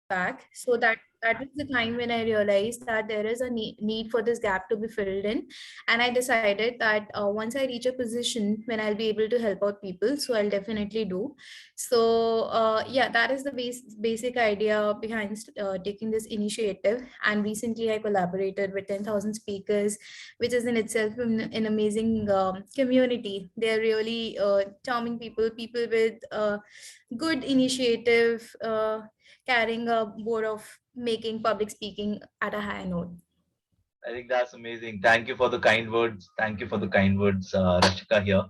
back. So that was the time when I realized that there is a need for this gap to be filled in, and I decided that once I reach a position when I'll be able to help out people, so I'll definitely do. So yeah, that is the basic idea behind taking this initiative. And recently I collaborated with 10,000 speakers, which is in itself an amazing community. They're really charming people with good initiative, carrying a board of making public speaking at a higher note. I think that's amazing. Thank you for the kind words. Thank you for the kind words, Rashika here.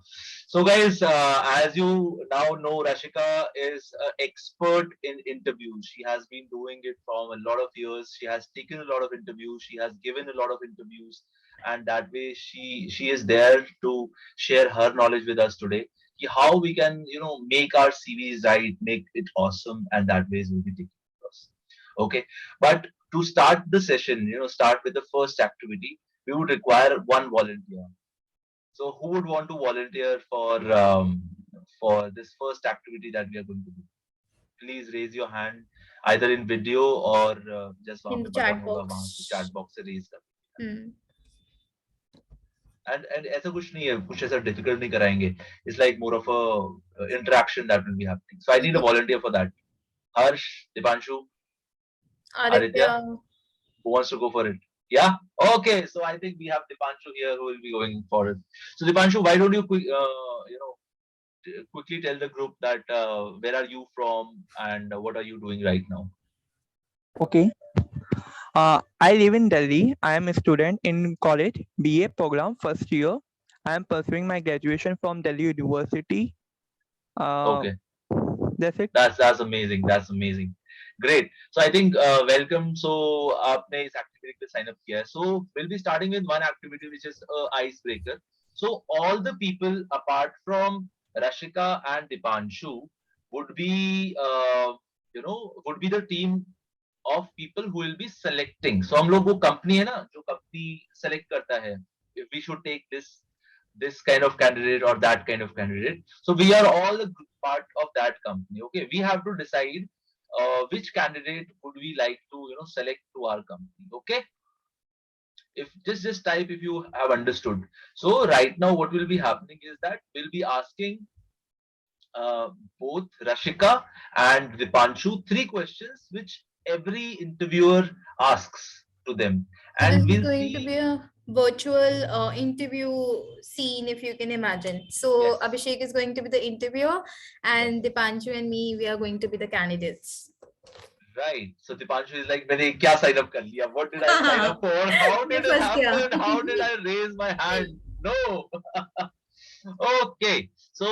So, guys, as you now know, Rashika is an expert in interviews. She has been doing it from a lot of years. She has taken a lot of interviews. She has given a lot of interviews, and that way, she is there to share her knowledge with us today. How we can, make our CVs right, make it awesome, and that ways we'll be taking it us. Okay, but to start the session, start with the first activity, we would require one volunteer. So, who would want to volunteer for this first activity that we are going to do? Please raise your hand, either in video or just वहाँ In पे the button chat होगा वहाँ से chat box. box से raise कर. Hmm. And ऐसा कुछ नहीं है, कुछ ऐसा difficult नहीं कराएंगे. It's like more of a interaction that will be happening. So I need a Yes. volunteer for that. Harsh, Dipanshu, Aditya. Aditya, who wants to go for it? Yeah. Okay. So I think we have Dipanshu here who will be going for it. So Dipanshu, why don't you quickly tell the group that where are you from and what are you doing right now? Okay. I live in Delhi. I am a student in college, BA program, first year. I am pursuing my graduation from Delhi University. Okay. That's it. That's amazing. That's amazing. Great. So I think welcome. So आपने इस activity पे sign up किया है. So we'll be starting with one activity which is icebreaker. So all the people apart from Rashika and Dipanshu would be would be the team of people who will be selecting. So हम लोग वो company है ना जो company select करता है. If we should take this kind of candidate or that kind of candidate. So we are all a part of that company. Okay, we have to decide which candidate would we like to select to our company. Okay, if just type if you have understood. So right now what will be happening is that we'll be asking uh, both Rashika and Dipanshu three questions which every interviewer asks to them, So this and is we'll going to be see. a virtual interview scene, if you can imagine. So Yes, Abhishek is going to be the interviewer, yes. and Dipanshu and me, we are going to be the candidates. Right. So Dipanshu is like, मैंने क्या sign up कर लिया? What did I sign up for? How ये did it फंस गया. happen? How did I raise my hand? No. Okay. So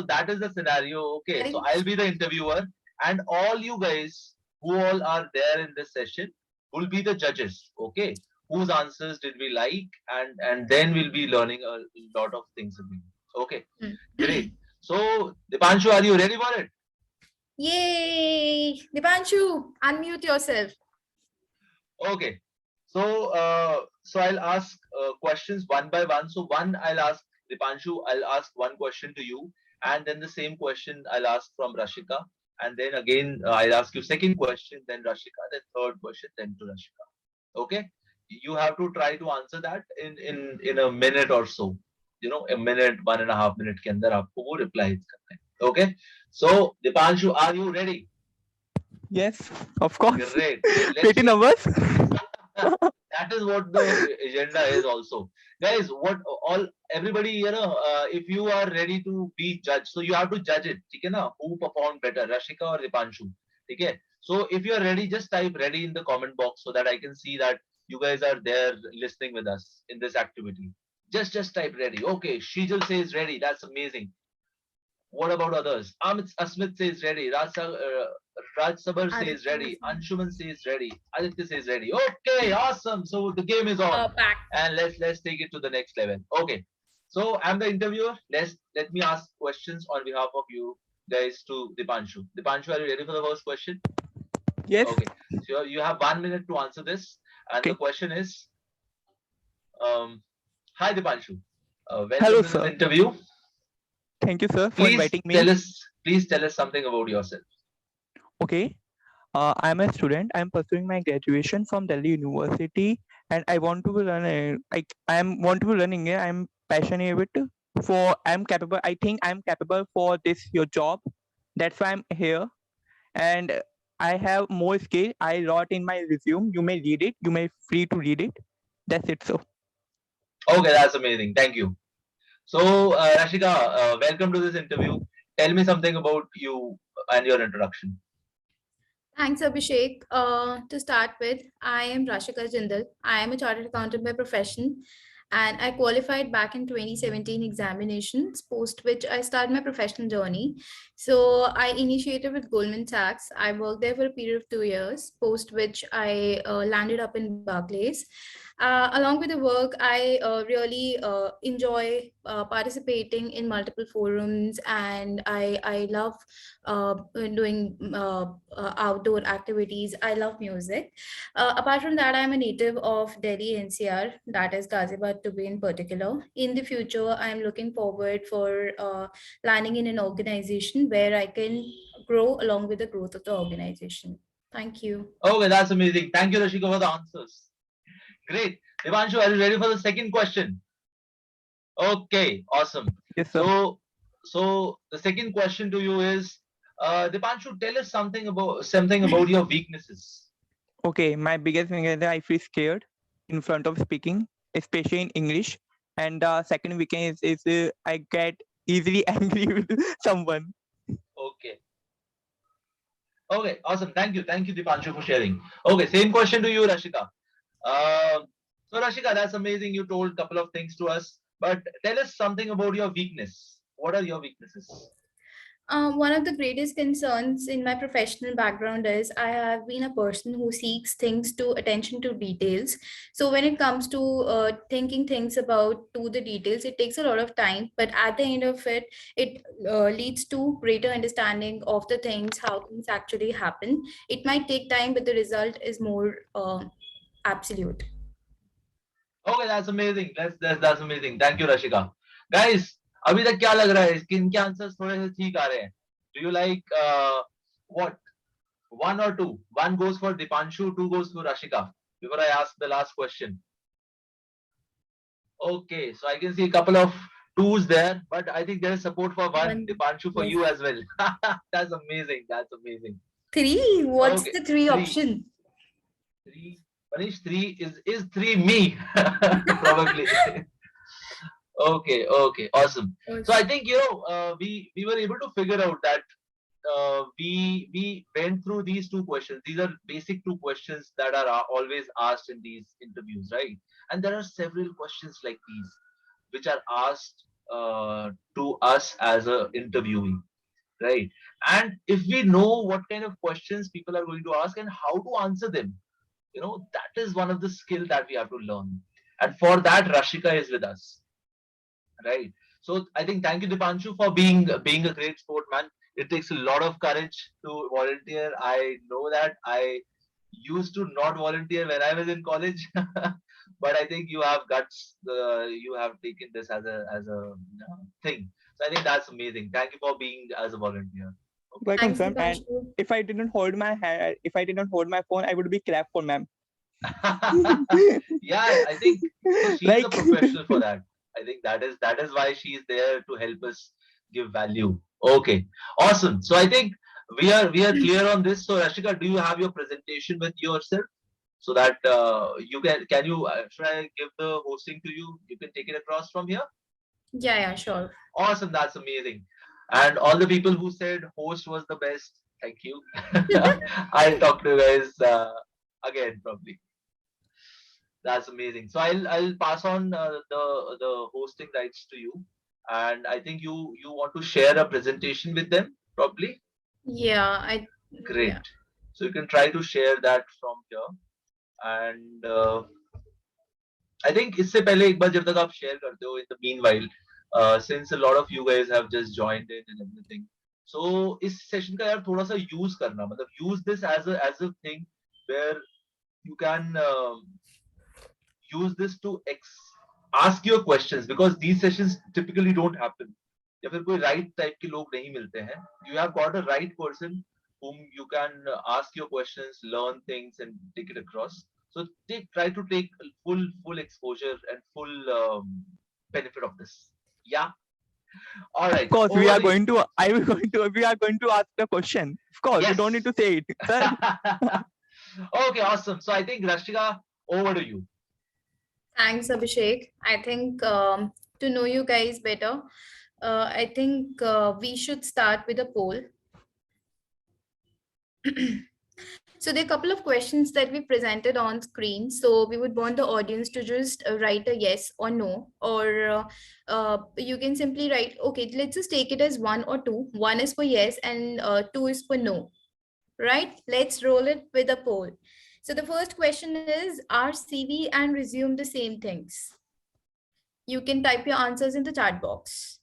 that is the scenario. Okay. So Correct? I'll be the interviewer, and all you guys who all are there in this session will be the judges. Okay. Whose answers did we like, and then we'll be learning a lot of things again. Okay. Hmm. Great. So Dipanshu, are you ready for it? Yay! Dipanshu, unmute yourself. Okay. So I'll ask questions one by one. So one, I'll ask Dipanshu, I'll ask one question to you, and then the same question I'll ask from Rashika, and then again I'll ask you second question, then Rashika, then third question, then to Rashika. Okay. You have to try to answer that in a minute or so. A minute, 1.5 minute के अंदर आपको वो reply करना है. Okay. So Dipanshu, are you ready? Yes, of course. Great. Let's Pretty see. nervous. That is what the agenda is also, guys. What all everybody, if you are ready to be judged, so you have to judge it, ठीक है ना? Who performed better, Rashika or Dipanshu? ठीक है? So if you are ready, just type ready in the comment box so that I can see that you guys are there listening with us in this activity. Just type ready. Okay, Shijal says ready. That's amazing. What about others? Asmit says ready. Raj Sabar says Aditya ready. is on. Anshuman says ready. Aditya says ready. Okay, awesome. So the game is on, Pack. and let's take it to the next level. Okay. So I'm the interviewer. Let me ask questions on behalf of you guys to Dipanshu. Dipanshu, are you ready for the first question? Yes. Okay. So you have 1 minute to answer this, and the Okay. question is, hi Dipanshu. Hello, Welcome to this sir. interview. Thank you, sir, for Please inviting me. tell us. Please tell us something about yourself. Okay. I'm a student. I'm pursuing my graduation from Delhi University, and I want to learn. Like I'm want to learn English. I'm passionate with for. I'm capable. I think I'm capable for this your job. That's why I'm here, and I have more skill. I wrote in my resume. You may read it. You may free to read it. That's it. So Okay, that's amazing. Thank you. So, Rashika, welcome to this interview. Tell me something about you and your introduction. Thanks, Abhishek. To start with, I am Rashika Jindal. I am a chartered accountant by profession, and I qualified back in 2017 examinations, post which I started my professional journey. So I initiated with Goldman Sachs. I worked there for a period of 2 years, post which I landed up in Barclays. Along with the work, I really enjoy participating in multiple forums, and I love doing outdoor activities. I love music. Apart from that, I'm a native of Delhi NCR, that is Ghaziabad to be in particular. In the future, I'm looking forward for landing in an organization where I can grow along with the growth of the organization. Thank you. Okay, that's amazing. Thank you, Rashika, for the answers. Great. Devanshu, are you ready for the second question? Okay, awesome. yes, sir. So the second question to you is, Devanshu, tell us something about your weaknesses. Okay, my biggest thing is that I feel scared in front of speaking, especially in English. And the second weakness is I get easily angry with someone. Okay. Okay, awesome. Thank you, Deepanshu, for sharing. Okay, same question to you, Rashika. Uh, so, Rashika, that's amazing. You told a couple of things to us, but tell us something about your weakness. What are your weaknesses? One of the greatest concerns in my professional background is I have been a person who seeks things to attention to details. So when it comes to thinking things about to the details, it takes a lot of time. But at the end of it, it leads to greater understanding of the things, how things actually happen. It might take time, but the result is more absolute. Okay, that's amazing. That's amazing. Thank you, Rashika. Guys, अभी तक क्या लग रहा है? इनके answers थोड़े से ठीक आ रहे हैं. Do you like what? One or two? One goes for Dipanshu, two goes for Rashika. Before I ask the last question. Okay, so I can see a couple of twos there, but I think there is support for one. One, Dipanshu for yes. you as well. That's amazing. That's amazing. Three. What's Okay, the three three. option? Three. Manish, three is three me. Probably. Okay, awesome. So I think we were able to figure out that we went through these two questions. These are basic two questions that are always asked in these interviews, right? And there are several questions like these which are asked to us as a interviewee, right? And if we know what kind of questions people are going to ask and how to answer them, that is one of the skill that we have to learn. And for that, Rashika is with us, right? So I think thank you, Dipanshu, for being a great sportman. It takes a lot of courage to volunteer. I know that. I used to not volunteer when I was in college, but I think you have guts. You have taken this as a thing. So I think that's amazing. Thank you for being as a volunteer. Okay. Welcome, Thanks, Sam. And Dipanshu. if I didn't hold my hand, if I didn't hold my phone, I would be clapped for ma'am. Yeah, I think so. She's a like professional for that. I think that is why she's there to help us give value. Okay, awesome. So I think we are clear on this. So Rashika, do you have your presentation with yourself so that you can you should I give the hosting to you? You can take it across from here. Yeah, yeah, sure. Awesome, that's amazing. And all the people who said host was the best, thank you. I'll talk to you guys again probably. That's amazing. So I'll pass on the hosting rights to you, and I think you want to share a presentation with them probably. Yeah, Great. yeah. So you can try to share that from here, and I think इससे पहले एक बार जब तक आप share करते हो in the meanwhile, since a lot of you guys have just joined in and everything, so इस session का यार थोड़ा सा use करना मतलब use this as a thing where you can use this to ask your questions because these sessions typically don't happen. या फिर कोई राइट टाइप के लोग नहीं मिलते हैं, you have got a right person whom you can ask your questions, learn things, and take it across. So try to take full exposure and full benefit of this. Yeah. All Of right. course, we Over are to you. going to. I will going to. We are going to ask the question. Of course, you don't need Yes. to say it, sir. Okay. Awesome. So I think Rashika, over to you. Thanks, Abhishek. I think to know you guys better, I think we should start with a poll. So there are a couple of questions that we presented on screen. So we would want the audience to just write a yes or no, or you can simply write, okay, let's just take it as one or two. One is for yes and two is for no, right? Let's roll it with a poll. So the first question is, are CV and resume the same things? You can type your answers in the chat box.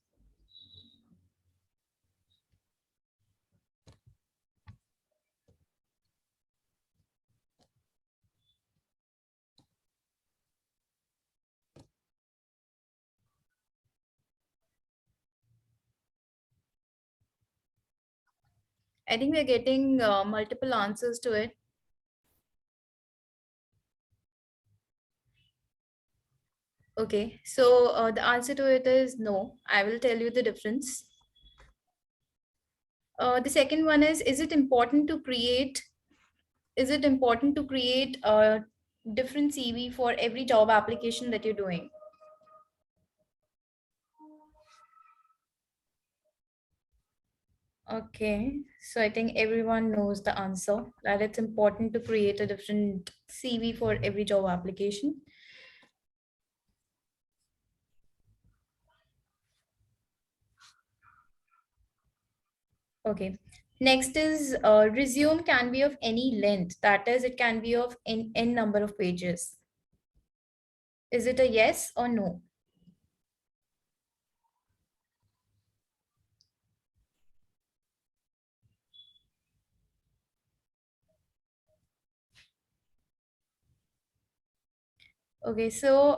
I think we're getting multiple answers to it. Okay, so the answer to it is no. I will tell you the difference. The second one is it important to create, is it important to create a different CV for every job application that you're doing? Okay, so I think everyone knows the answer, that it's important to create a different CV for every job application. Okay. Next is resume can be of any length. That is, it can be of n number of pages. Is it a yes or no? Okay, so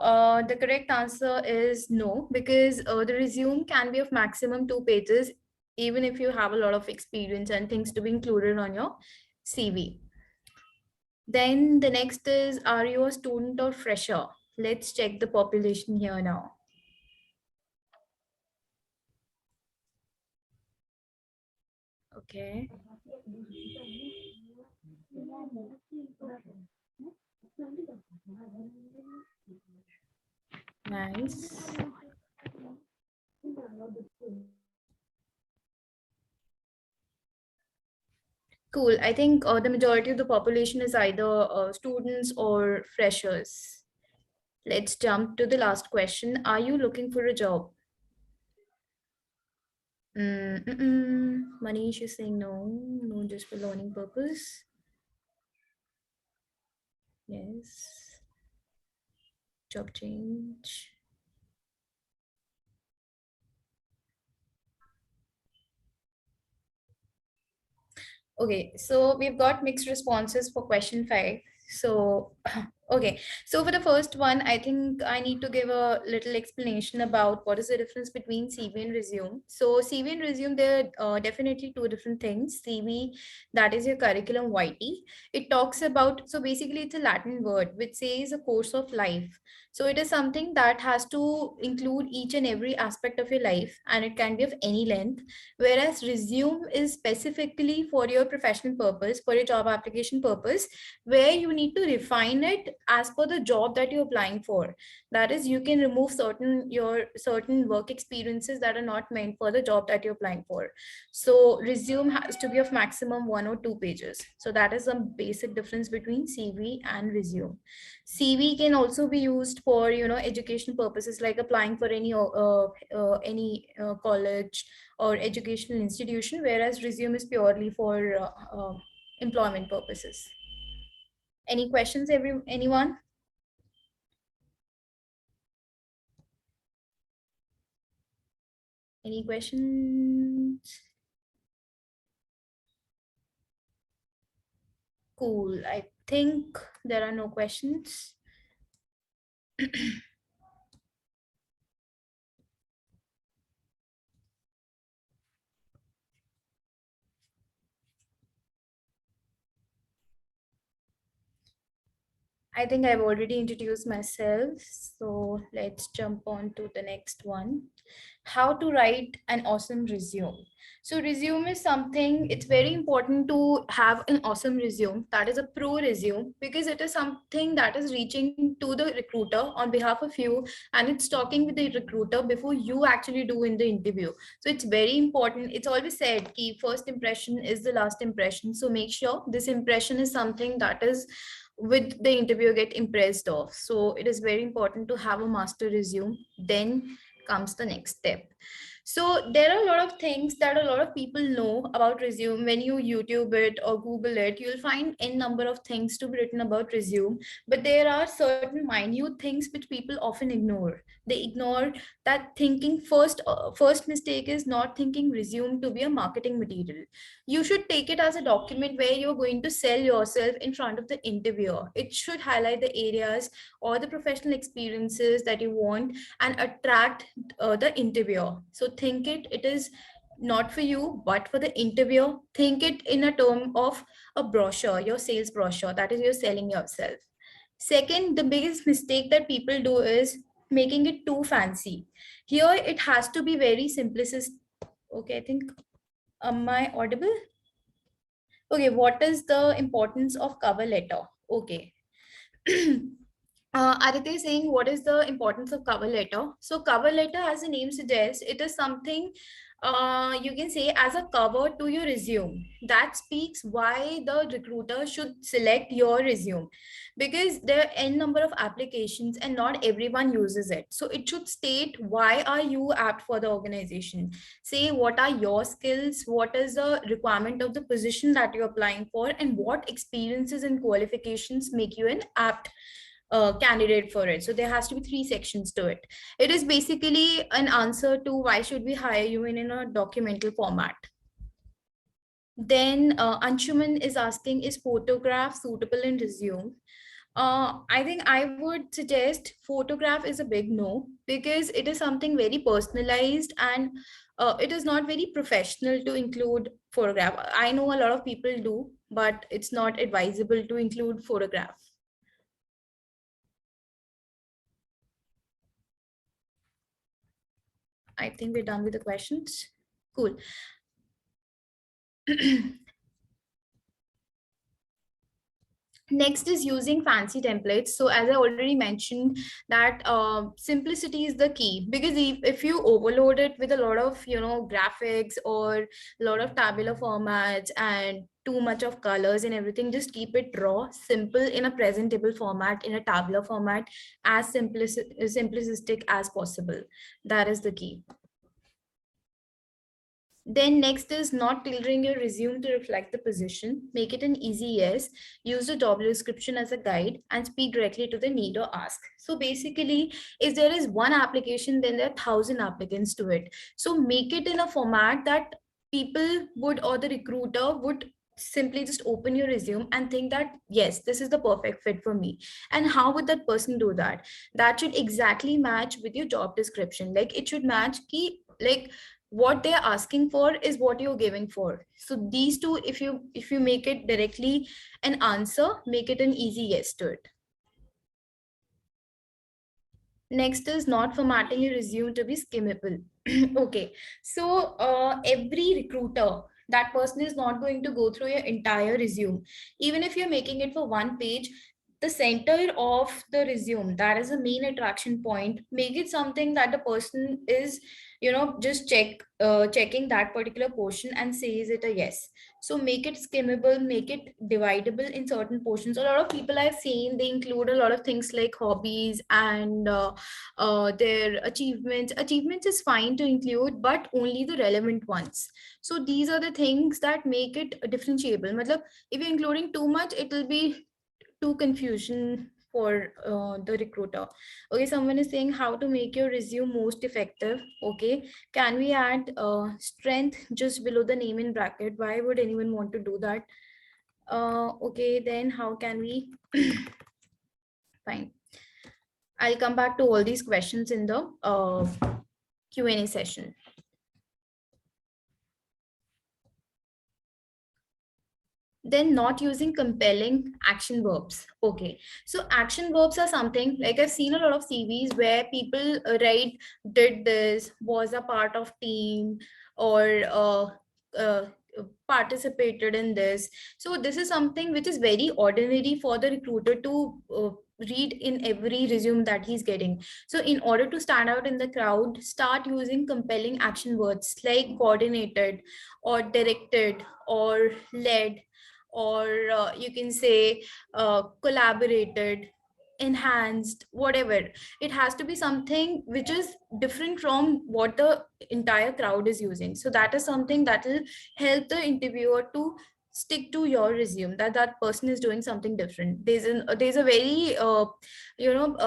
the correct answer is no, because the resume can be of maximum 2 pages, even if you have a lot of experience and things to be included on your CV. Then the next is, are you a student or fresher? Let's check the population here now. Okay. Nice. Cool. I think the majority of the population is either students or freshers. Let's jump to the last question. Are you looking for a job? Manish is saying no, no, just for learning purpose. Yes. Job change. Okay, so we've got mixed responses for question 5. So, okay, so for the first one, I think I need to give a little explanation about what is the difference between CV and resume. So, CV and resume, they're definitely two different things. CV, that is your curriculum vitae. It talks about, so basically, it's a Latin word which says a course of life. So, it is something that has to include each and every aspect of your life, and it can be of any length, whereas resume is specifically for your professional purpose, for your job application purpose, where you need to refine it as per the job that you're applying for. That is, you can remove certain work experiences that are not meant for the job that you're applying for. So resume has to be of maximum 1 or 2 pages. So that is some basic difference between CV and resume. CV can also be used for, education purposes, like applying for any college or educational institution, whereas resume is purely for employment purposes. Any questions, anyone? Any questions? Cool. I think there are no questions. I think I've already introduced myself. So let's jump on to the next one. How to write an awesome resume. So resume is something, it's very important to have an awesome resume. That is a pro resume because it is something that is reaching to the recruiter on behalf of you, and it's talking with the recruiter before you actually do in the interview. So it's very important. It's always said key first impression is the last impression. So make sure this impression is something that is with the interviewer get impressed of. So it is very important to have a master resume. Then comes the next step. So there are a lot of things that a lot of people know about resume. When you YouTube it or Google it, you'll find n number of things to be written about resume. But there are certain minute things which people often ignore. They ignore that thinking first mistake is not thinking resume to be a marketing material. You should take it as a document where you're going to sell yourself in front of the interviewer. It should highlight the areas or the professional experiences that you want and attract the interviewer. So think it is not for you but for the interviewer. Think it in a term of a brochure, your sales brochure, that is you're selling yourself. Second, the biggest mistake that people do is making it too fancy. Here it has to be very simplistic. Okay, I think, am I audible? Okay, what is the importance of cover letter? Okay. Aditya is saying, what is the importance of cover letter? So cover letter, as the name suggests, it is something you can say as a cover to your resume. That speaks why the recruiter should select your resume, because there are n number of applications and not everyone uses it. So it should state why are you apt for the organization. Say what are your skills, what is the requirement of the position that you're applying for, and what experiences and qualifications make you an apt candidate for it. So there has to be three sections to it. It is basically an answer to why should we hire you in a documental format. Then Anshuman is asking, is photograph suitable in resume? I think I would suggest photograph is a big no, because it is something very personalized, and it is not very professional to include photograph. I know a lot of people do, but it's not advisable to include photograph. I think we're done with the questions. Cool. Next is using fancy templates. So as I already mentioned that simplicity is the key, because if you overload it with a lot of graphics or a lot of tabular formats and too much of colors and everything, just keep it raw, simple, in a presentable format, in a tabular format, as simplistic as possible. That is the key. Then next is not tailoring your resume to reflect the position. Make it an easy yes. Use the job description as a guide and speak directly to the need or ask. So basically, if there is one application, then there are 1,000 applicants to it. So make it in a format that people would, or the recruiter would, simply just open your resume and think that yes, this is the perfect fit for me. And how would that person do that? That should exactly match with your job description. Like it should match key, like what they're asking for is what you're giving for. So these two, if you make it directly an answer, make it an easy yes to it. Next is not formatting your resume to be skimmable. Okay, so every recruiter, that person is not going to go through your entire resume. Even if you're making it for one page, the center of the resume, that is the main attraction point, make it something that the person is just checking that particular portion and says it a yes. So make it skimmable, make it dividable in certain portions. A lot of people I've seen, they include a lot of things like hobbies and their achievements is fine to include, but only the relevant ones. So these are the things that make it differentiable. Matlab, if you're including too much, it will be too confusion for the recruiter. Okay, someone is saying how to make your resume most effective. Okay, can we add strength just below the name in bracket? Why would anyone want to do that? Okay, then how can we fine, I'll come back to all these questions in the Q&A session. Then not using compelling action verbs. Okay, so action verbs are something like I've seen a lot of CVs where people write did this, was a part of team, or uh, participated in this. So this is something which is very ordinary for the recruiter to read in every resume that he's getting. So in order to stand out in the crowd, start using compelling action words like coordinated or directed or led, or you can say collaborated, enhanced, whatever. It has to be something which is different from what the entire crowd is using. So that is something that will help the interviewer to stick to your resume, that that person is doing something different. There's a very a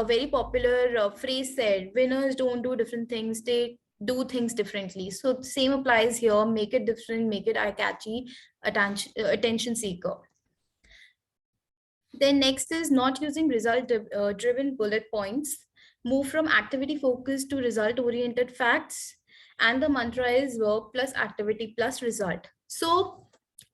very popular phrase said, winners don't do different things, they do things differently. So same applies here. Make it different, make it eye catchy, attention seeker. Then next is not using result driven bullet points. Move from activity focused to result oriented facts. And the mantra is verb plus activity plus result. So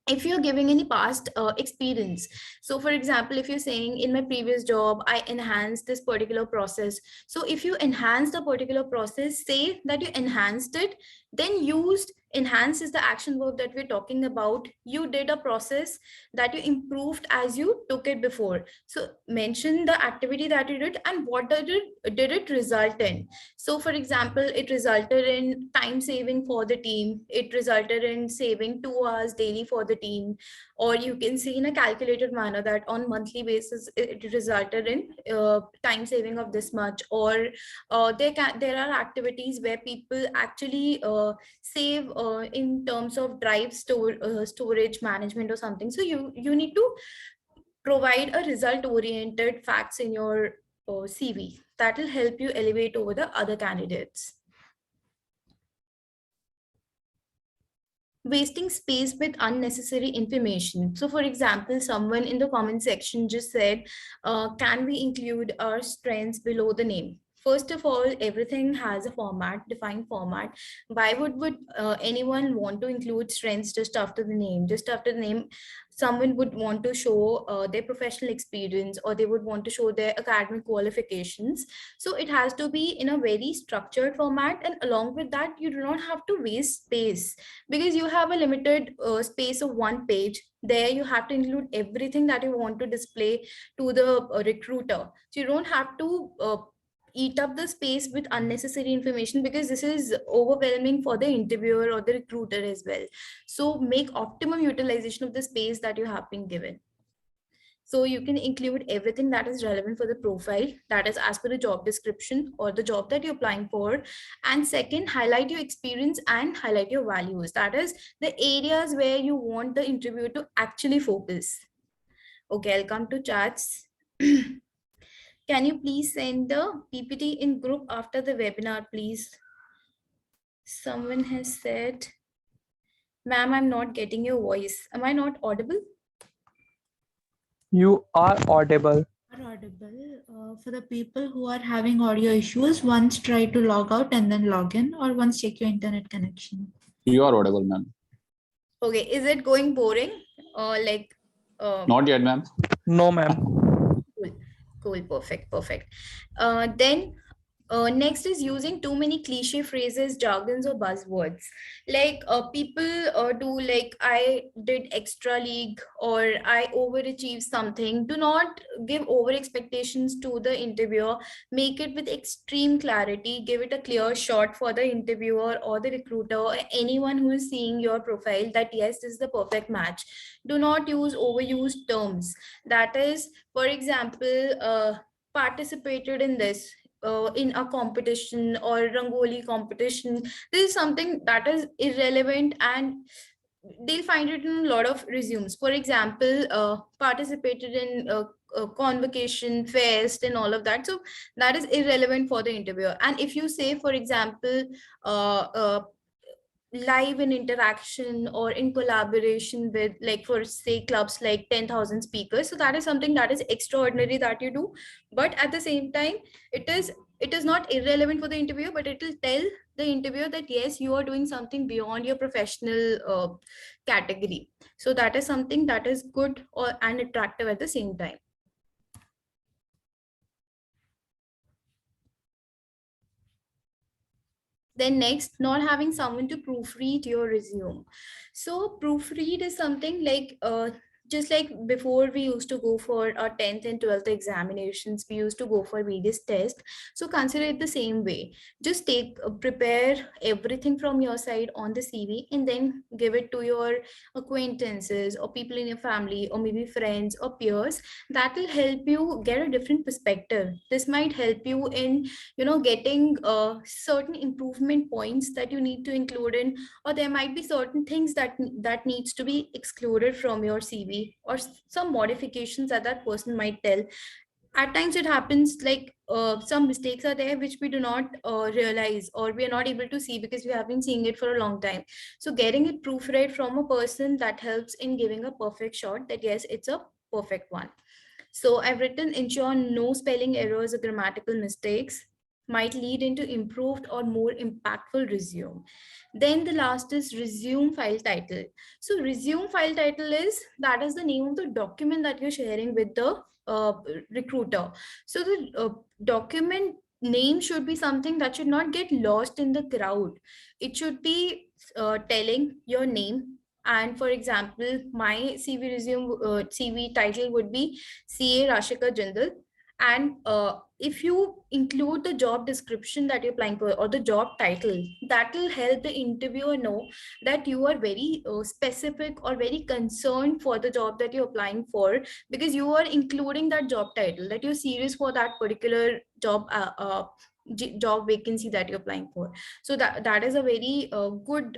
if you're giving any past experience, so for example, if you're saying in my previous job I enhanced this particular process, so if you enhanced a particular process, say that you enhanced it, then used enhance is the action verb that we're talking about. You did a process that you improved as you took it before. So mention the activity that you did and what did it result in. So for example, it resulted in time saving for the team, it resulted in saving 2 hours daily for the team, or you can see in a calculated manner that on monthly basis it resulted in time saving of this much. Or there are activities where people actually save in terms of storage management or something. So you need to provide a result oriented facts in your CV that will help you elevate over the other candidates. Wasting space with unnecessary information. So for example, someone in the comment section just said, can we include our strengths below the name? First of all, everything has a format, defined format. Why would anyone want to include strengths just after the name? Just after the name, someone would want to show their professional experience, or they would want to show their academic qualifications. So it has to be in a very structured format, and along with that, you do not have to waste space, because you have a limited space of one page. There you have to include everything that you want to display to the recruiter. So you don't have to eat up the space with unnecessary information, because this is overwhelming for the interviewer or the recruiter as well. So make optimum utilization of the space that you have been given. So you can include everything that is relevant for the profile, that is as per the job description or the job that you're applying for. And second, highlight your experience and highlight your values. That is the areas where you want the interviewer to actually focus. Okay, I'll come to chats. Can you please send the PPT in group after the webinar, please? Someone has said, ma'am, I'm not getting your voice. Am I not audible? You are audible. Are audible. For the people who are having audio issues, once try to log out and then log in, or once check your internet connection. You are audible, ma'am. Okay, is it going boring? Like Not yet, ma'am. No, ma'am. cool, perfect. Then next is using too many cliche phrases, jargons, or buzzwords. Like people do like I did extra league or I overachieved something. Do not give over expectations to the interviewer. Make it with extreme clarity. Give it a clear shot for the interviewer or the recruiter or anyone who is seeing your profile that yes, this is the perfect match. Do not use overused terms. That is, for example, participated in this in a competition or rangoli competition. This is something that is irrelevant, and they'll find it in a lot of resumes. For example, participated in convocation fest and all of that. So that is irrelevant for the interviewer. And if you say, for example, uh, uh, live in interaction or in collaboration with, like for say clubs like 10,000 speakers, so that is something that is extraordinary that you do. But at the same time, it is not irrelevant for the interview, but it will tell the interviewer that yes, you are doing something beyond your professional category. So that is something that is good or and attractive at the same time. Then next, not having someone to proofread your resume. So proofread is something like just like before we used to go for our 10th and 12th examinations, we used to go for various tests. So consider it the same way. Just prepare everything from your side on the CV and then give it to your acquaintances or people in your family or maybe friends or peers. That will help you get a different perspective. This might help you in getting certain improvement points that you need to include in, or there might be certain things that needs to be excluded from your CV, or some modifications that that person might tell. At times it happens like some mistakes are there which we do not realize, or we are not able to see because we have been seeing it for a long time. So getting it proofread from a person, that helps in giving a perfect shot that yes, it's a perfect one. So I've written, ensure no spelling errors or grammatical mistakes might lead into improved or more impactful resume. Then the last is resume file title. So resume file title is, that is the name of the document that you're sharing with the uh, recruiter. So the document name should be something that should not get lost in the crowd. It should be telling your name. And for example, my CV title would be CA Rashika Jindal. And if you include the job description that you're applying for or the job title, that will help the interviewer know that you are very specific or very concerned for the job that you're applying for, because you are including that job title, that you're serious for that particular job vacancy that you're applying for. So that is a very good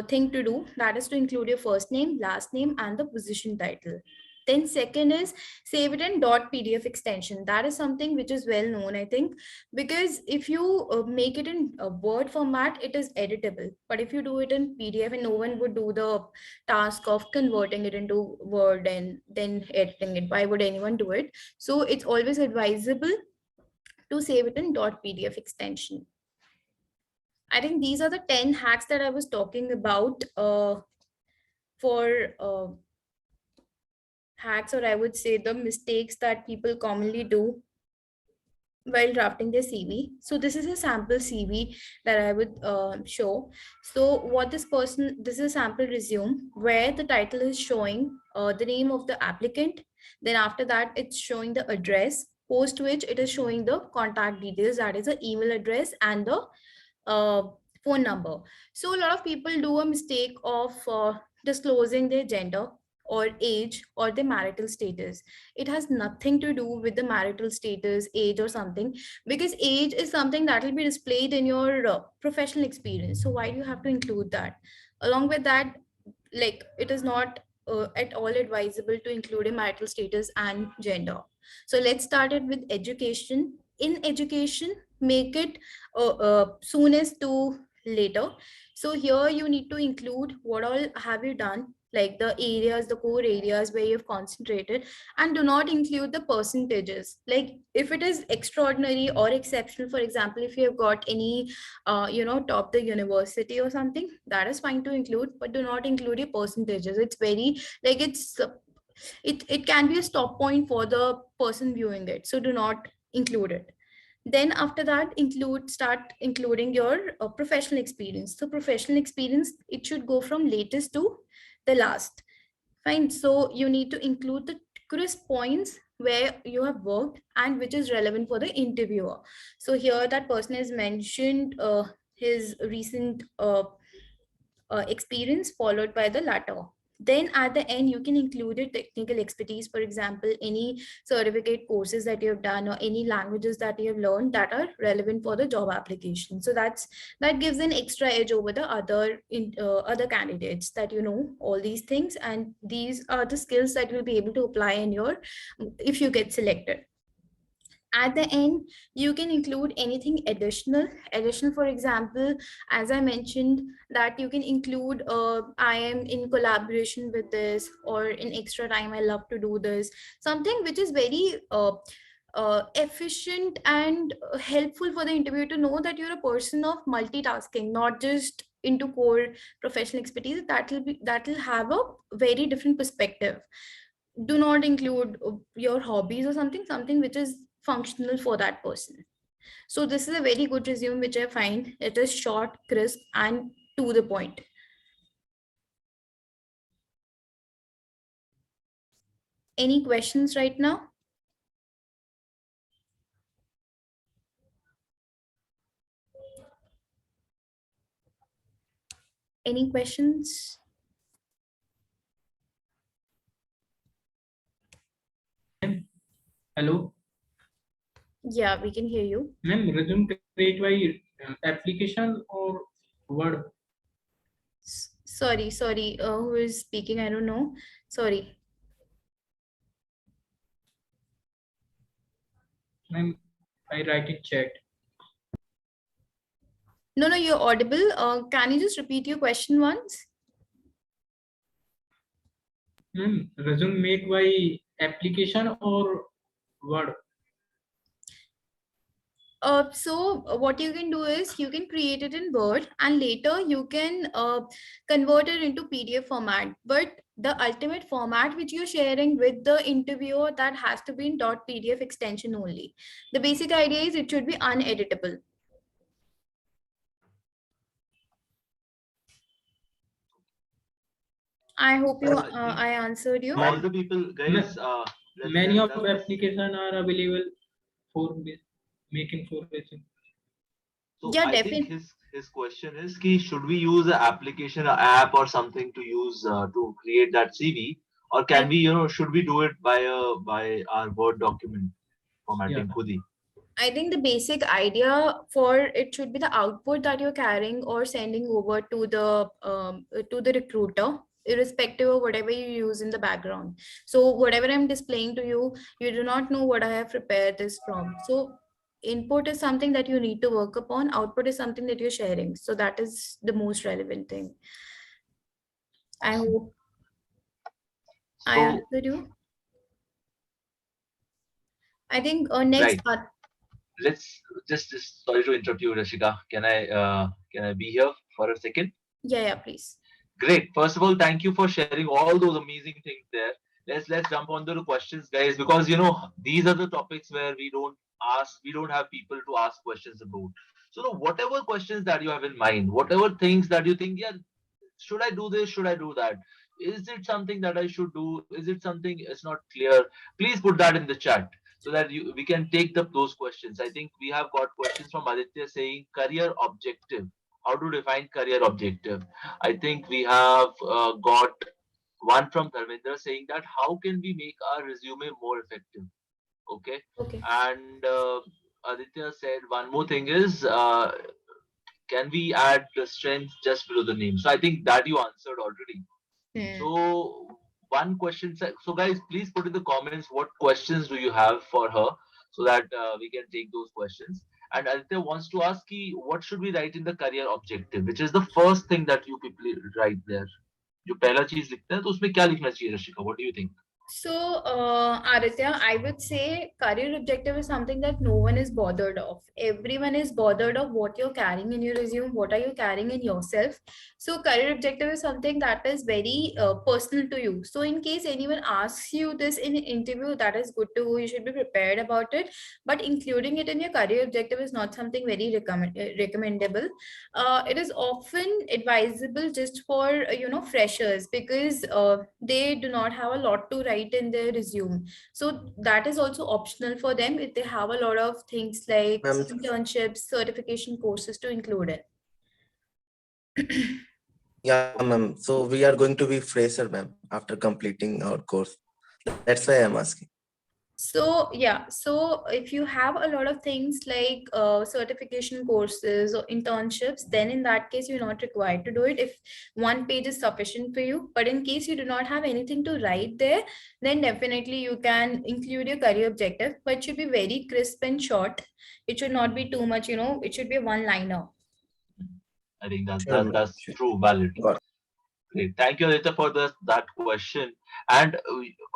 thing to do, that is to include your first name, last name, and the position title. Then second is save it in .pdf extension. That is something which is well known, I think, because if you make it in a Word format, it is editable. But if you do it in PDF, and no one would do the task of converting it into Word and then editing it, why would anyone do it? So it's always advisable to save it in .pdf extension. I think these are the 10 hacks that I was talking about for hacks, or I would say the mistakes that people commonly do while drafting their CV. So this is a sample CV that I would show. So what this is a sample resume where the title is showing the name of the applicant. Then after that, it's showing the address, post which it is showing the contact details, that is the email address and the uh, phone number. So a lot of people do a mistake of disclosing their gender or age or their marital status. It has nothing to do with the marital status, age, or something, because age is something that will be displayed in your professional experience. So why do you have to include that? Along with that, like it is not at all advisable to include a marital status and gender. So let's start it with education. In education, make it soonest to later. So here you need to include what all have you done, like the areas, the core areas where you've concentrated, and do not include the percentages. Like if it is extraordinary or exceptional, for example, if you have got any top the university or something, that is fine to include, but do not include your percentages. It's very like it can be a stop point for the person viewing it, so do not include it. Then after that, start including your professional experience. So professional experience, it should go from latest to the last. Fine. So you need to include the crisp points where you have worked and which is relevant for the interviewer. So here that person has mentioned his recent experience followed by the latter. Then at the end, you can include your technical expertise, for example, any certificate courses that you have done or any languages that you have learned that are relevant for the job application. So that gives an extra edge over the other candidates, that you know all these things, and these are the skills that you'll be able to apply in your if you get selected. At the end, you can include anything additional, for example, as I mentioned, that you can include I am in collaboration with this, or in extra time I love to do this, something which is very efficient and helpful for the interviewer to know that you're a person of multitasking, not just into core professional expertise. That will have a very different perspective. Do not include your hobbies or something which is functional for that person. So this is a very good resume which I find. It is short, crisp, and to the point. Any questions right now? Any questions? Hello, Yeah, we can hear you. ma'am. Resume create by application or Word? Sorry. Who is speaking? I don't know. Sorry. Ma'am, I write in chat. No, you're audible. Can you just repeat your question once? Ma'am, resume made by application or Word? So what you can do is you can create it in Word and later you can convert it into PDF format. But the ultimate format which you're sharing with the interviewer, that has to be in .pdf extension only. The basic idea is it should be uneditable. I hope I answered you. All the people, guys, Many of applications are available for making for resume. So Yeah, I think definitely. his question is, ki, should we use an application, an app, or something to use to create that CV, or can we, should we do it by our Word document formatting Yeah. khud hi? I think the basic idea for it should be the output that you're carrying or sending over to the recruiter, irrespective of whatever you use in the background. So whatever I'm displaying to you, you do not know what I have prepared this from. So input is something that you need to work upon. Output is something that you're sharing. So that is the most relevant thing. I hope I So answered you. I think next right, part. let's just sorry to interrupt you, Rashika. Can I be here for a second? Yeah, please. Great. First of all, thank you for sharing all those amazing things there. Let's jump on to the questions, guys, because these are the topics where we don't have people to ask questions about. So whatever questions that you have in mind, whatever things that you think, yeah, should I do this? Should I do that? Is it something that I should do? Is it something it's not clear? Please put that in the chat so that we can take up those questions. I think we have got questions from Aditya saying career objective. How to define career objective? I think we have got one from Dharmendra saying that how can we make our resume more effective? Okay. Okay. And Aditya said one more thing is can we add the strength just below the name? So I think that you answered already. So one question. So guys, please put in the comments what questions do you have for her so that we can take those questions. And Aditya wants to ask you, what should we write in the career objective, which is the first thing that you people write there. जो पहला चीज लिखते हैं तो उसमें क्या लिखना चाहिए Rashika? What do you think? So, Aditya, I would say career objective is something that no one is bothered of. Everyone is bothered of what you're carrying in your resume, what are you carrying in yourself. So, career objective is something that is very personal to you. So, in case anyone asks you this in an interview, that is good to go. You should be prepared about it. But including it in your career objective is not something very recommendable. It is often advisable just for freshers because they do not have a lot to write in their resume. So that is also optional for them if they have a lot of things like Ma'am, internships, certification courses to include it. yeah, ma'am. So we are going to be fresher, ma'am, after completing our course. That's why I'm asking. So yeah, so if you have a lot of things like certification courses or internships, then in that case you're not required to do it if one page is sufficient for you. But in case you do not have anything to write there, then definitely you can include your career objective, but it should be very crisp and short. It should not be too much, it should be a one-liner. I think Sure, ma'am. that's Sure. true, valid. Got it. Great. Thank you, Aditya, for that question. And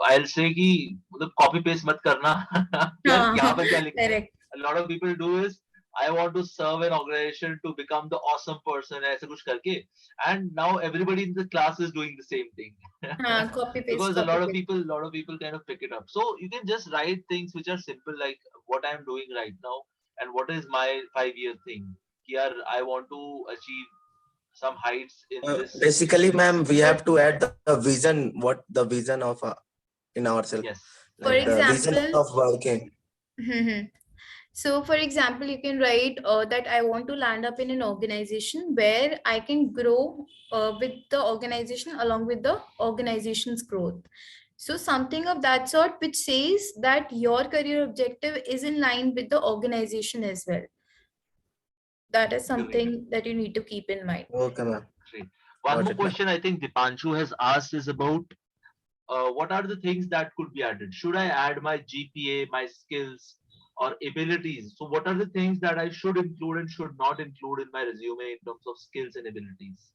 I'll say कि मतलब copy paste मत करना कि यार यहाँ हाँ, पर क्या लिखना है. correct. A lot of people do is I want to serve an organization to become the awesome person ऐसे कुछ करके, and now everybody in the class is doing the same thing हाँ, copy paste, because copy paste. a lot of people kind of pick it up. So you can just write things which are simple like what I'm doing right now and what is my 5-year thing. कि यार I want to achieve some heights in this. Basically, ma'am, we For have to add the vision, what the vision of in ourselves, Yes, for like the exactly. vision example, of working. so for example, you can write that I want to land up in an organization where I can grow with the organization along with the organization's growth. So something of that sort, which says that your career objective is in line with the organization as well. That is Great, something that you need to keep in mind. Okay, ma'am. great. One Got more it, ma'am. question I think Dipanshu has asked is about what are the things that could be added? Should I add my GPA, my skills, or abilities? So, what are the things that I should include and should not include in my resume in terms of skills and abilities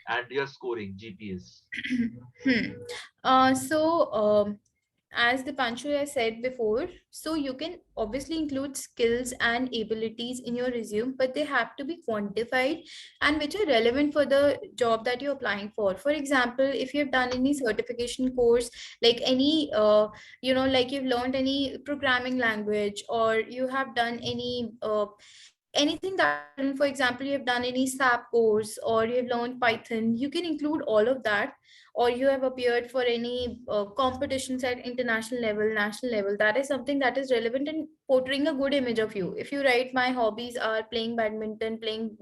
and your scoring GPAs? Hmm. So, as the Panchu has said before, so you can obviously include skills and abilities in your resume, but they have to be quantified and which are relevant for the job that you're applying for. For example, if you've done any certification course, like any, like you've learned any programming language, or you have done any anything that is relevant. For example, you have done any SAP course or you have learned Python, you can include all of that. Or you have appeared for any competitions at international level, national level, that is something that is relevant in portraying a good image of you. If you write my hobbies are playing badminton, playing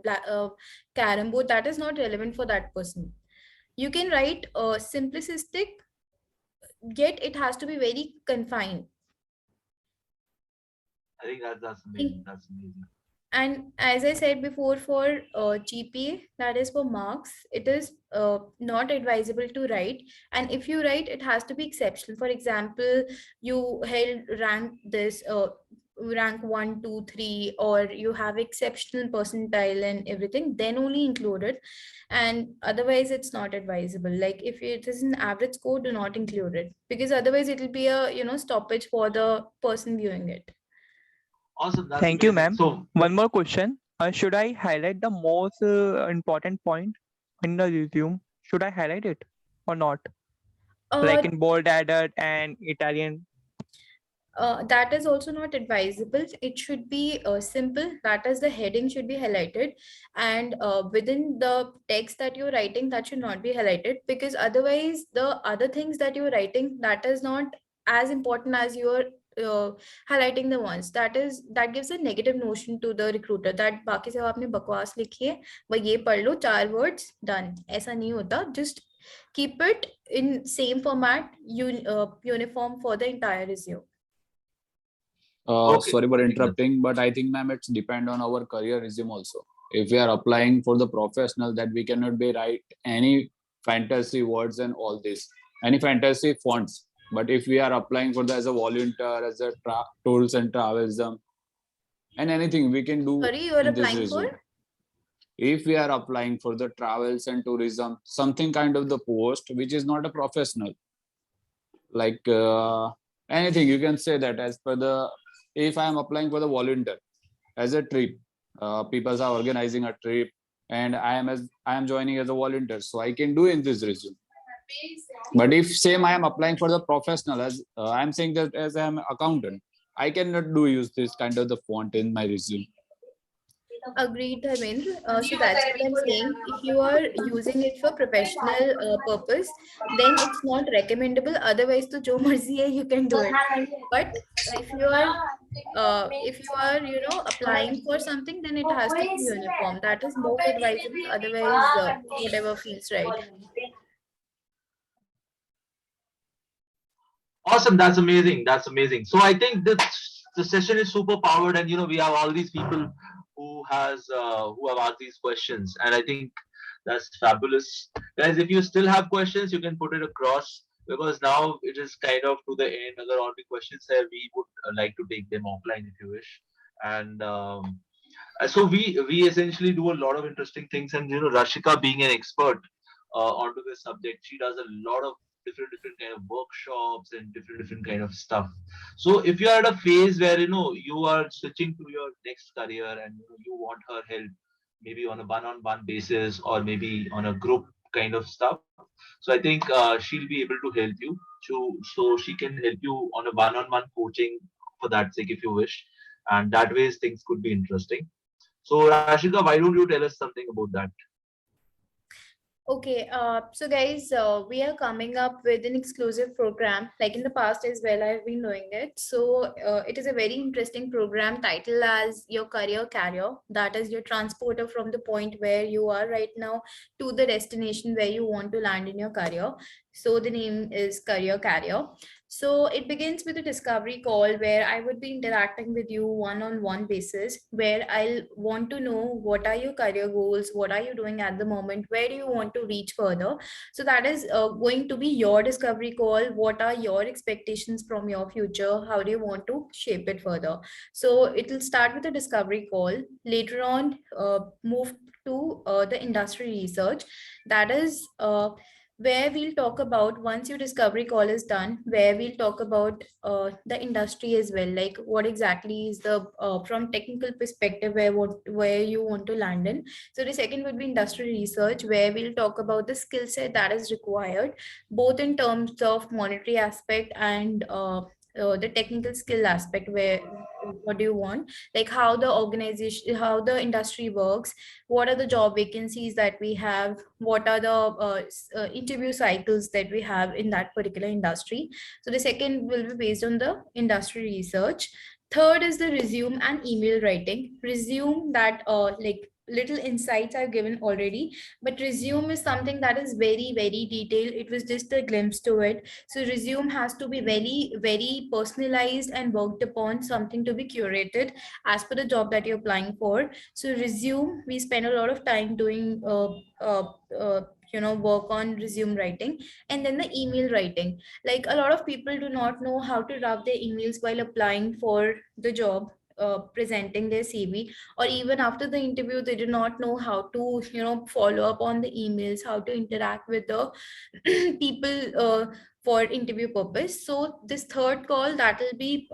carom board, that is not relevant for that person. You can write simplistic, yet it has to be very confined. I think that's amazing. That's amazing. And as I said before, for GPA, that is for marks, it is not advisable to write. And if you write, it has to be exceptional. For example, you held rank 1, 2, 3, or you have exceptional percentile and everything, then only include it. And otherwise, it's not advisable. Like if it is an average score, do not include it, because otherwise it will be a stoppage for the person viewing it. Awesome. That's Thank you, amazing. ma'am. So, One more question. Should I highlight the most important point in the resume? Should I highlight it or not? Uh, Like in bold, added, and Italian. that is also not advisable. It should be simple. That is, the heading should be highlighted, and within the text that you're writing, that should not be highlighted, because otherwise, the other things that you're writing, that is not as important as you're uh, highlighting the ones. That gives a negative notion to the recruiter that बाकी सब आपने बकवास लिखी है, वह ये पढ़ लो, 4 words, done. ऐसा नहीं होता. Just keep it in same format, uniform for the entire resume. okay. Sorry for I think that's interrupting, but I think, ma'am, it's depend on our career resume also. If we are applying for the professional, that we cannot be write any fantasy words and all this, any fantasy fonts. But if we are applying for the as a volunteer, as a tools and travelism, and anything we can do Sorry, you are in this applying for? resume. If we are applying for the travels and tourism, something kind of the post which is not a professional, like anything you can say that as per the, if I am applying for the volunteer as a trip, people are organizing a trip and I am joining as a volunteer, so I can do in this resume. But if same I am applying for the professional, as I am saying that as I am accountant, I cannot do use this kind of the font in my resume. Agreed, Dharmendra. So that's what I'm saying. If you are using it for professional purpose, then it's not recommendable. Otherwise, to jo marzi hai, you can do it. But if you are, applying for something, then it has to be uniform. That is more advisable. Otherwise, whatever feels right. awesome. That's amazing. That's amazing. So I think the session is super powered, and we have all these people who have asked these questions, and I think that's fabulous, guys. If you still have questions, you can put it across because now it is kind of to the end. Other all the questions there, we would like to take them offline if you wish, and so we essentially do a lot of interesting things, and Rashika being an expert onto this subject. She does a lot of different kind of workshops and different kind of stuff. So if you are at a phase where you are switching to your next career and you want her help, maybe on a one-on-one basis or maybe on a group kind of stuff. So I think she'll be able to help you. So she can help you on a one-on-one coaching for that sake if you wish, and that ways things could be interesting. So Rashika, why don't you tell us something about that? Okay, so guys, we are coming up with an exclusive program. Like in the past as well, I've been doing it. So it is a very interesting program titled as Your Career Carrier. That is your transporter from the point where you are right now to the destination where you want to land in your career. So the name is Career Carrier. So it begins with a discovery call where I would be interacting with you one-on-one basis, where I'll want to know what are your career goals, what are you doing at the moment, where do you want to reach further. So that is going to be your discovery call. What are your expectations from your future? How do you want to shape it further? So it will start with a discovery call. Later on, move to the industry research. That is where we'll talk about, once your discovery call is done, where we'll talk about the industry as well, like what exactly is the from technical perspective where you want to land in. So the second would be industry research, where we'll talk about the skill set that is required, both in terms of monetary aspect and the technical skill aspect, where what do you want, like how the organization, how the industry works, what are the job vacancies that we have, what are the interview cycles that we have in that particular industry. So the second will be based on the industry research. Third is the resume and email writing. Resume, that like little insights I've given already, but resume is something that is very detailed. It was just a glimpse to it. So resume has to be very personalized and worked upon, something to be curated as per the job that you're applying for. So resume, we spend a lot of time doing uh, work on resume writing. And then the email writing, like a lot of people do not know how to draft their emails while applying for the job, presenting their CV, or even after the interview they do not know how to follow up on the emails, how to interact with the people for interview purpose. So this third call, that will be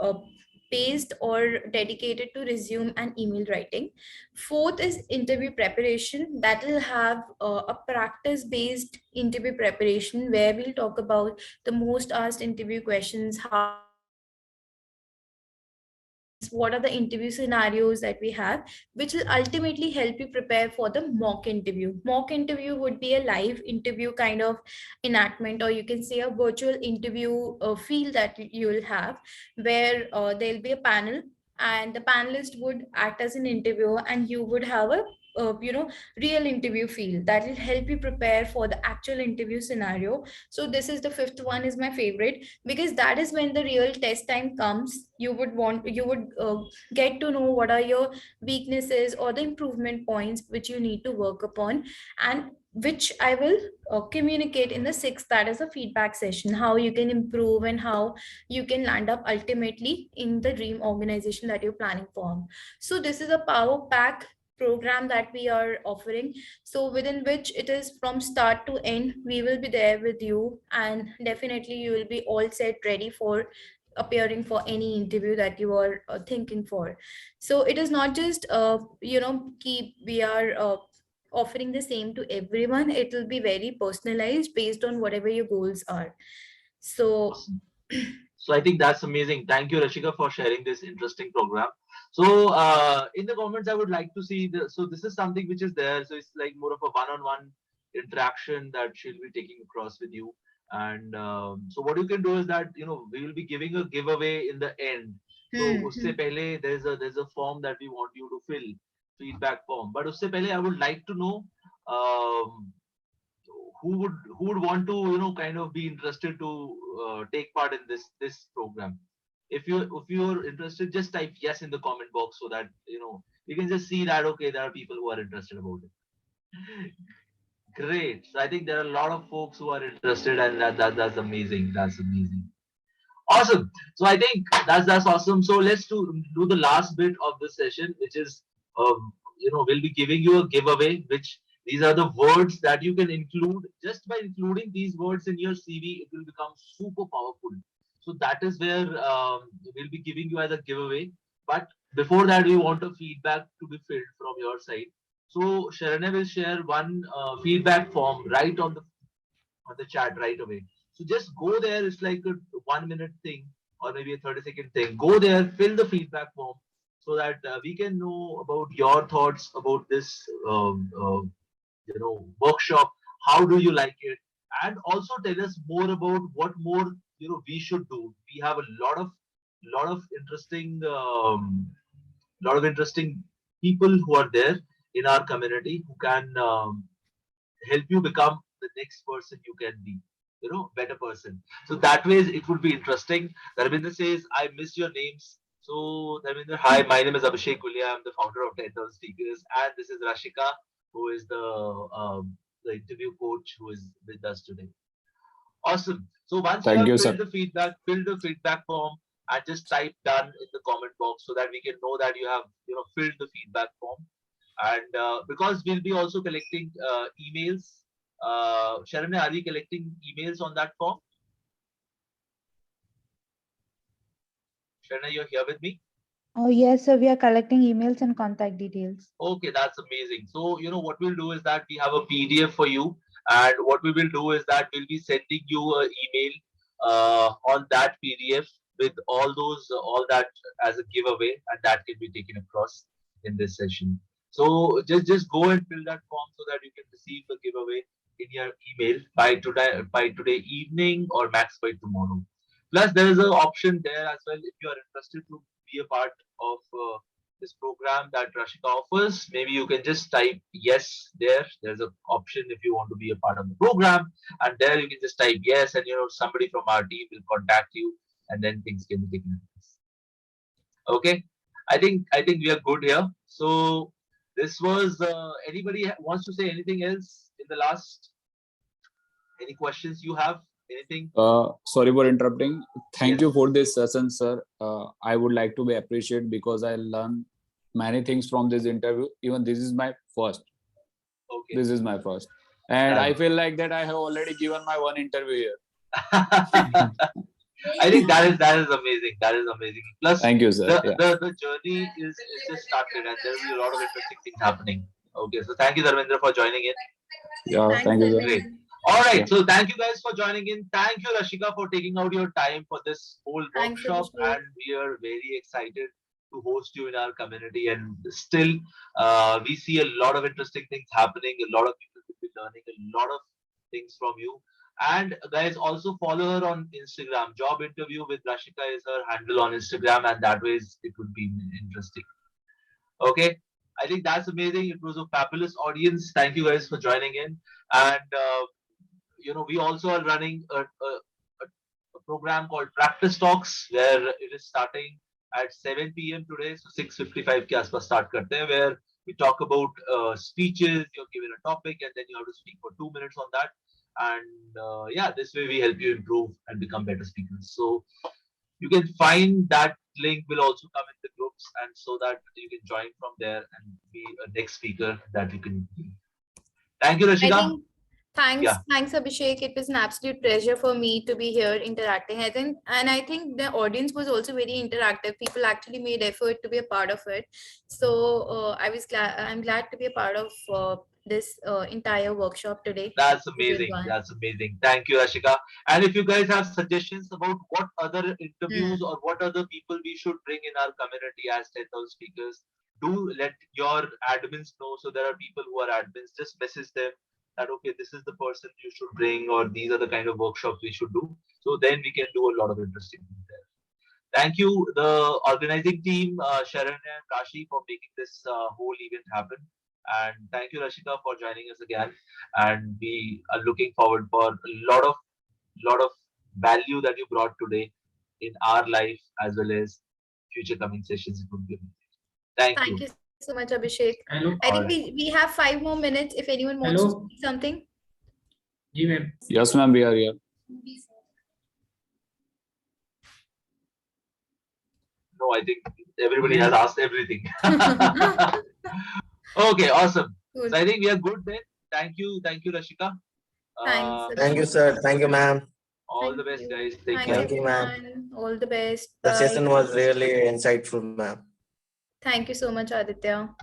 based or dedicated to resume and email writing. Fourth is interview preparation. That will have a practice based interview preparation, where we'll talk about the most asked interview questions, how to prepare for the interview questions, what are the interview scenarios that we have, which will ultimately help you prepare for the mock interview. Mock interview would be a live interview kind of enactment, or you can say a virtual interview feel that you will have, where there'll be a panel and the panelist would act as an interviewer, and you would have a real interview feel that will help you prepare for the actual interview scenario. So this is the fifth one, is my favorite, because that is when the real test time comes. You would get to know what are your weaknesses or the improvement points which you need to work upon, and which I will communicate in the sixth, that is a feedback session, how you can improve and how you can land up ultimately in the dream organization that you're planning for. So this is a power pack program that we are offering, so within which it is from start to end, we will be there with you, and definitely you will be all set ready for appearing for any interview that you are thinking for. So it is not just keep we are offering the same to everyone. It will be very personalized based on whatever your goals are. So Awesome. So I think that's amazing. Thank you, Rashika, for sharing this interesting program. So in the comments, I would like to see the. So this is something which is there. So it's like more of a one-on-one interaction that she'll be taking across with you. And so what you can do is that we will be giving a giveaway in the end. So usse hmm. pehle there's a form that we want you to fill, feedback form. But usse pehle I would like to know um, who would want to kind of be interested to take part in this program. If you're interested, just type yes in the comment box so that you can just see that okay, there are people who are interested about it. Great. So I think there are a lot of folks who are interested, and that's amazing. That's amazing. Awesome. So I think that's awesome. So let's do the last bit of this session, which is we'll be giving you a giveaway, which These are the words that you can include. Just by including these words in your CV, it will become super powerful. So that is where we'll be giving you as a giveaway. But before that, we want a feedback to be filled from your side. So Sharanya will share one feedback form right on the chat right away. So just go there. It's like a 1 minute thing or maybe a 30-second thing. Go there, fill the feedback form so that we can know about your thoughts about this workshop. How do you like it? And also tell us more about what more we should do. We have a lot of interesting people who are there in our community who can help you become the next person you can be, better person. So that way it would be interesting. Dharminder says, I miss your names. So Dharminder, hi, my name is Abhishek Kulia. I'm the founder of 10,000 Speakers, and this is Rashika, who is the interview coach who is with us today. Awesome. So once you Thank have you, sir. fill the feedback form and just type done in the comment box so that we can know that you have filled the feedback form. And because we'll be also collecting emails. Sharon, are we collecting emails on that form? Sharon, you're here with me? Oh, yes, sir. We are collecting emails and contact details. Okay, that's amazing. So, what we'll do is that we have a PDF for you, and what we will do is that we'll be sending you an email on that PDF with all that as a giveaway, and that can be taken across in this session. So just go and fill that form so that you can receive the giveaway in your email by today evening or max by tomorrow. Plus, there is an option there as well if you are interested to be a part of this program that Rashika offers. Maybe you can just type yes there. There's an option if you want to be a part of the program, and there you can just type yes, and somebody from our team will contact you, and then things can be taken place. Okay, I think we are good here. So this was anybody wants to say anything else in the last? Any questions you have? Anything? Sorry for interrupting. Thank Yes. you for this session, sir. I would like to be appreciated because I learned many things from this interview. Even this is my first. Okay. This is my first. And Yeah. I feel like that I have already given my one interview here. I think that is amazing. That is amazing. Plus, Thank you, sir. the journey is just started, and there will be a lot of interesting things happening. Okay, so thank you, Dharmendra, for joining in. Yeah, Thanks, thank you, sir. Great. Arvind. All right, Yeah. so thank you guys for joining in. Thank you, Rashika, for taking out your time for this whole Thanks, workshop, Abhishek. and we are very excited to host you in our community. And still, we see a lot of interesting things happening. A lot of people will be learning a lot of things from you. And guys, also follow her on Instagram. Job interview with Rashika is her handle on Instagram, and that way it would be interesting. Okay, I think that's amazing. It was a fabulous audience. Thank you guys for joining in. And we also are running a program called Practice Talks, where it is starting at 7 p.m. today. So 6:55 के आसपास start करते हैं, where we talk about speeches. You're given a topic, and then you have to speak for 2 minutes on that. And yeah, this way we help you improve and become better speakers. So you can find that link will also come in the groups, and so that you can join from there and be a next speaker that you can be. Thank you, I Rashika. think thanks, Abhishek. It was an absolute pleasure for me to be here interacting. I think the audience was also very interactive. People actually made effort to be a part of it. So I'm glad to be a part of this entire workshop today. That's It's a good amazing. one. That's amazing. Thank you, Rashika. And if you guys have suggestions about what other interviews or what other people we should bring in our community as 10,000 speakers, do let your admins know. So there are people who are admins, just message them that, okay, this is the person you should bring, or these are the kind of workshops we should do. So then we can do a lot of interesting things there. Thank you, the organizing team, Sharon and Kashi, for making this whole event happen. And thank you, Rashika, for joining us again. And we are looking forward for a lot of value that you brought today in our life as well as future coming sessions. It would be amazing. Thank Thank you. you so much, Abhishek. Hello. I think All right. we have 5 more minutes if anyone wants to Hello. say something. जी ma'am. Yes, ma'am, we are here. No, I think everybody has asked everything. Okay, awesome. Cool. So I think we are good then. Thank you, Rashika. Thanks, Thank you, Akshay. sir. Thank you, ma'am. All Thank the best, you. guys. Take Thanks, care. Thank you, ma'am. everyone. All the best. The Bye. session was really insightful, ma'am. Thank you so much, Aditya.